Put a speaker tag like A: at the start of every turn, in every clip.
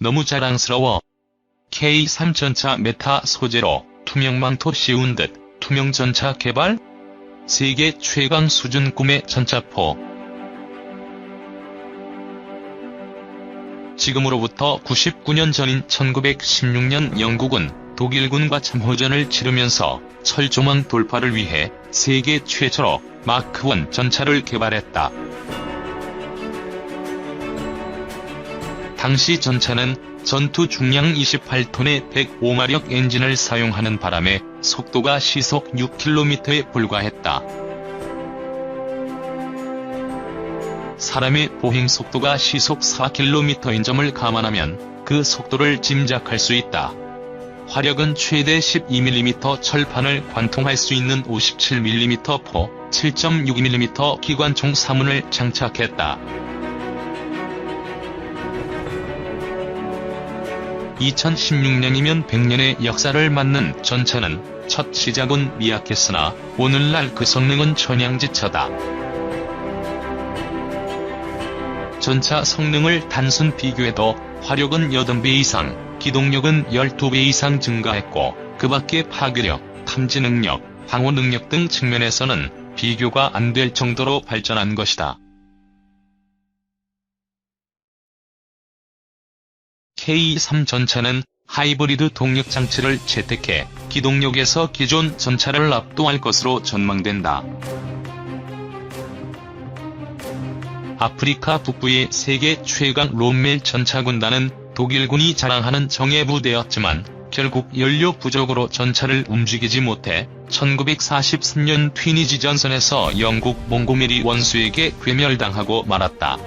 A: 너무 자랑스러워. K3 전차 메타 소재로 투명망토 씌운 듯 투명 전차 개발? 세계 최강 수준 꿈의 전차포. 지금으로부터 99년 전인 1916년 영국은 독일군과 참호전을 치르면서 철조망 돌파를 위해 세계 최초로 마크1 전차를 개발했다. 당시 전차는 전투 중량 28톤의 105마력 엔진을 사용하는 바람에 속도가 시속 6km에 불과했다. 사람의 보행 속도가 시속 4km인 점을 감안하면 그 속도를 짐작할 수 있다. 화력은 최대 12mm 철판을 관통할 수 있는 57mm 포, 7.62mm 기관총 3문을 장착했다. 2016년이면 100년의 역사를 맞는 전차는 첫 시작은 미약했으나 오늘날 그 성능은 천양지차다. 전차 성능을 단순 비교해도 화력은 8배 이상, 기동력은 12배 이상 증가했고 그 밖에 파괴력, 탐지 능력, 방어 능력 등 측면에서는 비교가 안 될 정도로 발전한 것이다. K3 전차는 하이브리드 동력 장치를 채택해 기동력에서 기존 전차를 압도할 것으로 전망된다. 아프리카 북부의 세계 최강 롬멜 전차군단은 독일군이 자랑하는 정예부대였지만 결국 연료 부족으로 전차를 움직이지 못해 1943년 튀니지 전선에서 영국 몽고메리 원수에게 괴멸당하고 말았다.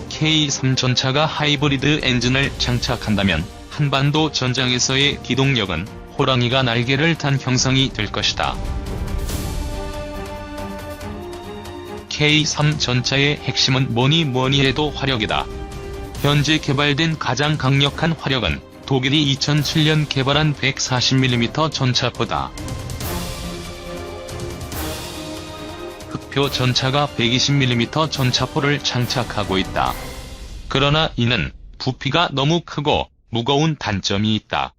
A: K3 전차가 하이브리드 엔진을 장착한다면 한반도 전장에서의 기동력은 호랑이가 날개를 단 형상이 될 것이다. K3 전차의 핵심은 뭐니 해도 화력이다. 현재 개발된 가장 강력한 화력은 독일이 2007년 개발한 140mm 전차포다. 흑표 전차가 120mm 전차포를 장착하고 있다. 그러나 이는 부피가 너무 크고 무거운 단점이 있다.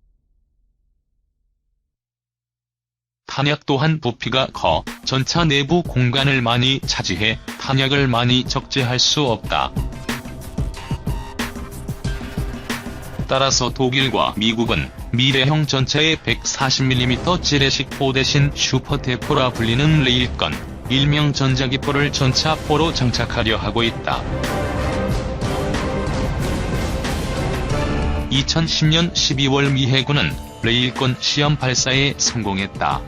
A: 탄약 또한 부피가 커 전차 내부 공간을 많이 차지해 탄약을 많이 적재할 수 없다. 따라서 독일과 미국은 미래형 전차의 140mm 지뢰식 포 대신 슈퍼대포라 불리는 레일건, 일명 전자기포를 전차포로 장착하려 하고 있다. 2010년 12월 미 해군은 레일건 시험 발사에 성공했다.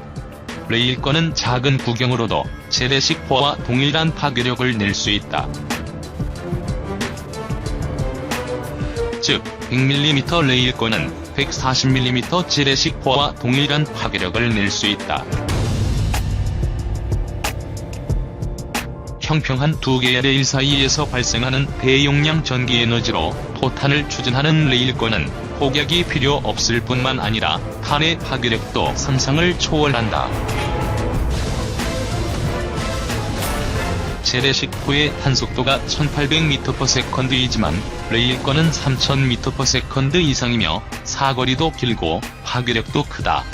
A: 레일건은 작은 구경으로도 재래식 포와 동일한 파괴력을 낼 수 있다. 즉, 100mm 레일건은 140mm 재래식 포와 동일한 파괴력을 낼 수 있다. 평평한 두 개의 레일 사이에서 발생하는 대용량 전기 에너지로 포탄을 추진하는 레일건은 폭약이 필요 없을 뿐만 아니라 탄의 파괴력도 상상을 초월한다. 재래식 포의 탄속도가 1800m/s이지만 레일건은 3000m/s 이상이며 사거리도 길고 파괴력도 크다.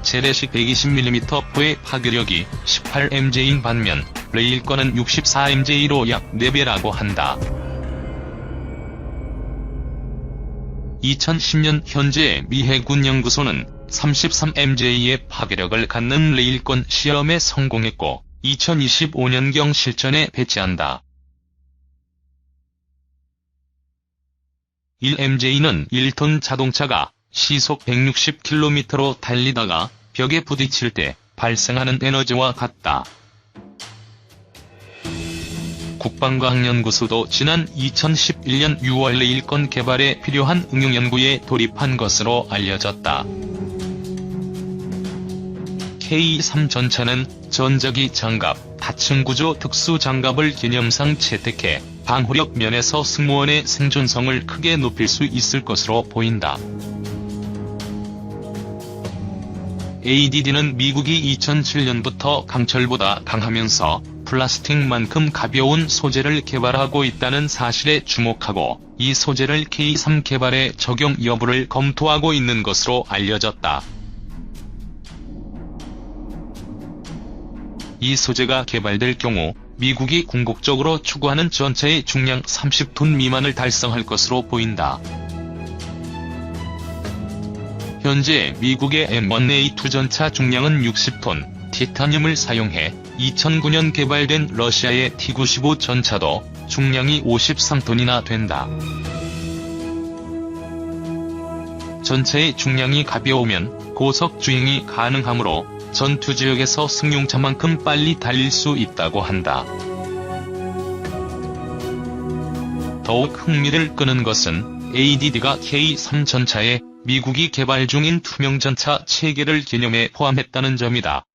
A: 재래식 120mm 포의 파괴력이 18mj인 반면 레일건은 64mj로 약 4배라고 한다. 2010년 현재 미 해군 연구소는 33mj의 파괴력을 갖는 레일건 시험에 성공했고 2025년경 실전에 배치한다. 1mj는 1톤 자동차가 시속 160km로 달리다가 벽에 부딪힐 때 발생하는 에너지와 같다. 국방과학연구소도 지난 2011년 6월 레일건 개발에 필요한 응용연구에 돌입한 것으로 알려졌다. K3 전차는 전자기 장갑, 다층구조 특수장갑을 기념상 채택해 방호력 면에서 승무원의 생존성을 크게 높일 수 있을 것으로 보인다. ADD는 미국이 2007년부터 강철보다 강하면서 플라스틱만큼 가벼운 소재를 개발하고 있다는 사실에 주목하고 이 소재를 K3 개발에 적용 여부를 검토하고 있는 것으로 알려졌다. 이 소재가 개발될 경우 미국이 궁극적으로 추구하는 전차의 중량 30톤 미만을 달성할 것으로 보인다. 현재 미국의 M1A2 전차 중량은 60톤, 티타늄을 사용해 2009년 개발된 러시아의 T-95 전차도 중량이 53톤이나 된다. 전차의 중량이 가벼우면 고속 주행이 가능하므로 전투 지역에서 승용차만큼 빨리 달릴 수 있다고 한다. 더욱 흥미를 끄는 것은 ADD가 K3 전차에 미국이 개발 중인 투명전차 체계를 개념에 포함했다는 점이다.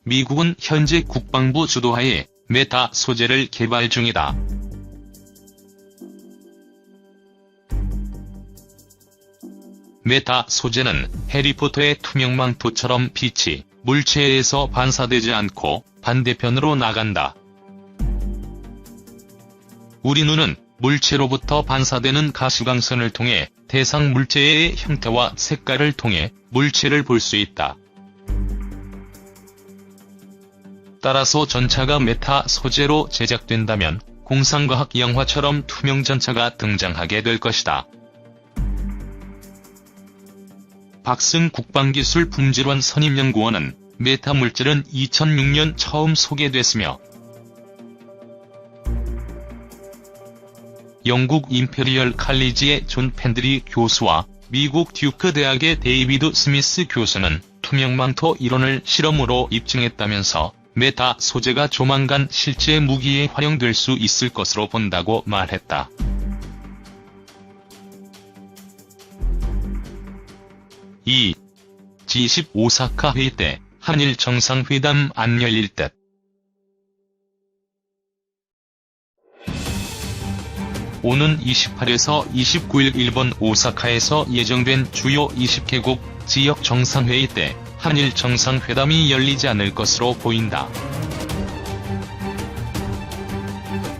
A: 미국은 현재 국방부 주도하에 메타 소재를 개발 중이다. 메타 소재는 해리포터의 투명망토처럼 빛이 물체에서 반사되지 않고 반대편으로 나간다. 우리 눈은 물체로부터 반사되는 가시광선을 통해 대상 물체의 형태와 색깔을 통해 물체를 볼 수 있다. 따라서 전차가 메타 소재로 제작된다면 공상과학 영화처럼 투명전차가 등장하게 될 것이다. 박승 국방기술품질원 선임연구원은 메타 물질은 2006년 처음 소개됐으며 영국 임페리얼 칼리지의 존 펜드리 교수와 미국 듀크 대학의 데이비드 스미스 교수는 투명망토 이론을 실험으로 입증했다면서 메타 소재가 조만간 실제 무기에 활용될 수 있을 것으로 본다고 말했다. G20 오사카 회의 때 한일 정상회담 안 열릴 듯. 오는 28에서 29일 일본 오사카에서 예정된 주요 20개국 지역 정상회의 때 한일 정상회담이 열리지 않을 것으로 보인다.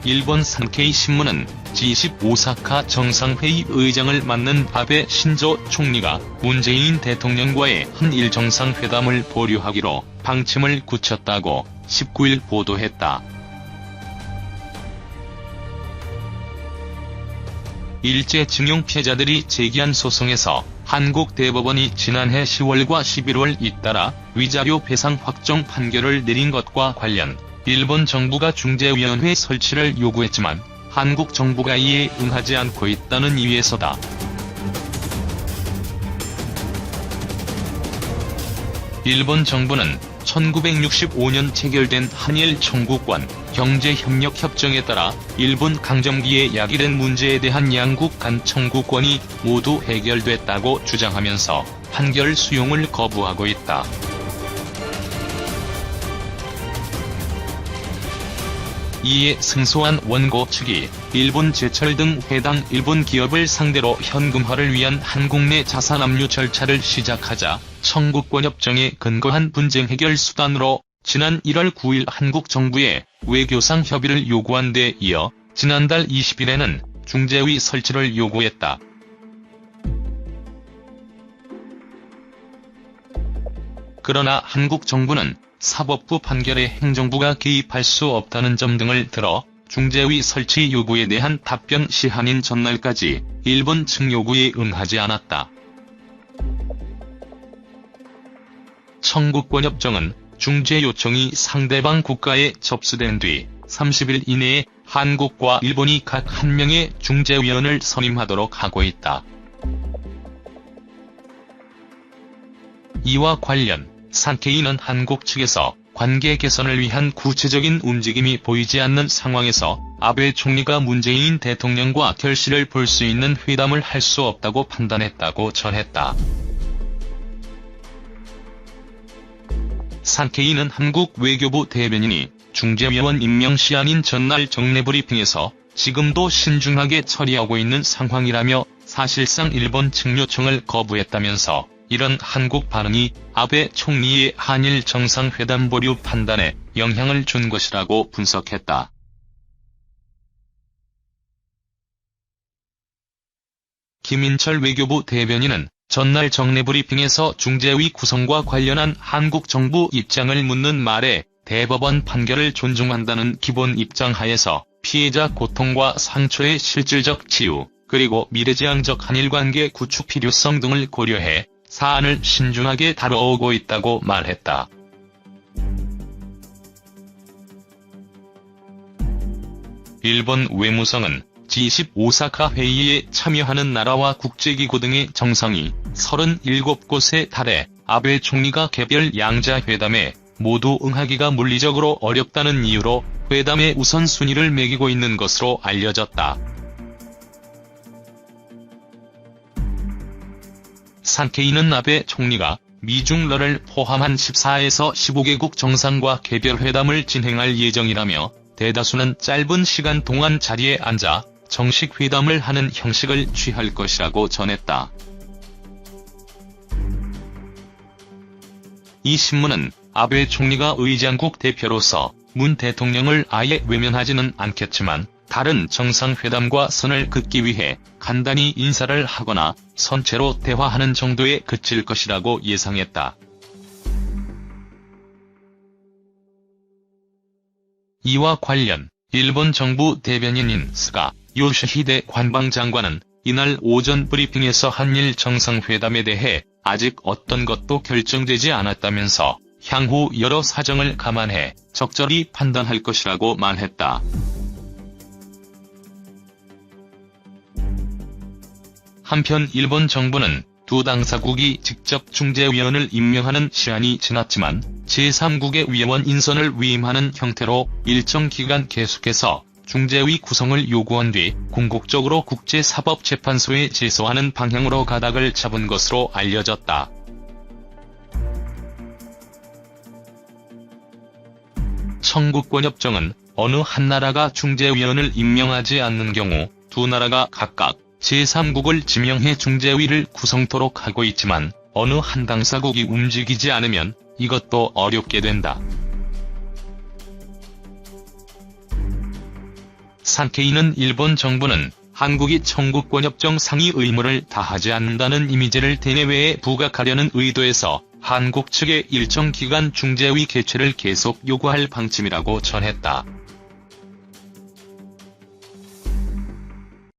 A: 일본 산케이 신문은 G20 오사카 정상회의 의장을 맡는 아베 신조 총리가 문재인 대통령과의 한일 정상회담을 보류하기로 방침을 굳혔다고 19일 보도했다. 일제징용 피해자들이 제기한 소송에서 한국 대법원이 지난해 10월과 11월 잇따라 위자료 배상 확정 판결을 내린 것과 관련 일본 정부가 중재위원회 설치를 요구했지만 한국 정부가 이에 응하지 않고 있다는 이유에서다. 일본 정부는 1965년 체결된 한일 청구권 경제협력협정에 따라 일본 강점기에 야기된 문제에 대한 양국 간 청구권이 모두 해결됐다고 주장하면서 판결 수용을 거부하고 있다. 이에 승소한 원고 측이 일본 제철 등 해당 일본 기업을 상대로 현금화를 위한 한국 내 자산 압류 절차를 시작하자 청구권협정에 근거한 분쟁 해결 수단으로 지난 1월 9일 한국 정부에 외교상 협의를 요구한 데 이어 지난달 20일에는 중재위 설치를 요구했다. 그러나 한국 정부는 사법부 판결에 행정부가 개입할 수 없다는 점 등을 들어 중재위 설치 요구에 대한 답변 시한인 전날까지 일본 측 요구에 응하지 않았다. 청구권협정은 중재 요청이 상대방 국가에 접수된 뒤 30일 이내에 한국과 일본이 각 한 명의 중재위원을 선임하도록 하고 있다. 이와 관련 산케이는 한국 측에서 관계 개선을 위한 구체적인 움직임이 보이지 않는 상황에서 아베 총리가 문재인 대통령과 결실을 볼 수 있는 회담을 할 수 없다고 판단했다고 전했다. 산케이는 한국 외교부 대변인이 중재위원 임명 시한인 전날 정례 브리핑에서 지금도 신중하게 처리하고 있는 상황이라며 사실상 일본 측 요청을 거부했다면서 이런 한국 반응이 아베 총리의 한일 정상회담 보류 판단에 영향을 준 것이라고 분석했다. 김인철 외교부 대변인은 전날 정례 브리핑에서 중재위 구성과 관련한 한국 정부 입장을 묻는 말에 대법원 판결을 존중한다는 기본 입장 하에서 피해자 고통과 상처의 실질적 치유, 그리고 미래지향적 한일관계 구축 필요성 등을 고려해 사안을 신중하게 다뤄오고 있다고 말했다. 일본 외무성은 G20 오사카 회의에 참여하는 나라와 국제기구 등의 정상이 37곳에 달해 아베 총리가 개별 양자회담에 모두 응하기가 물리적으로 어렵다는 이유로 회담의 우선순위를 매기고 있는 것으로 알려졌다. 산케이는 아베 총리가 미중러를 포함한 14에서 15개국 정상과 개별회담을 진행할 예정이라며 대다수는 짧은 시간 동안 자리에 앉아 정식 회담을 하는 형식을 취할 것이라고 전했다. 이 신문은 아베 총리가 의장국 대표로서 문 대통령을 아예 외면하지는 않겠지만 다른 정상회담과 선을 긋기 위해 간단히 인사를 하거나 선체로 대화하는 정도에 그칠 것이라고 예상했다. 이와 관련 일본 정부 대변인인 스가 요시히데 관방장관은 이날 오전 브리핑에서 한일 정상회담에 대해 아직 어떤 것도 결정되지 않았다면서 향후 여러 사정을 감안해 적절히 판단할 것이라고 말했다. 한편 일본 정부는 두 당사국이 직접 중재위원을 임명하는 시한이 지났지만 제3국의 위원 인선을 위임하는 형태로 일정 기간 계속해서 중재위 구성을 요구한 뒤 궁극적으로 국제사법재판소에 제소하는 방향으로 가닥을 잡은 것으로 알려졌다. 청구권협정은 어느 한 나라가 중재위원을 임명하지 않는 경우 두 나라가 각각 제3국을 지명해 중재위를 구성토록 하고 있지만 어느 한 당사국이 움직이지 않으면 이것도 어렵게 된다. 산케이는 일본 정부는 한국이 청구권협정 상위 의무를 다하지 않는다는 이미지를 대내외에 부각하려는 의도에서 한국 측에 일정 기간 중재위 개최를 계속 요구할 방침이라고 전했다.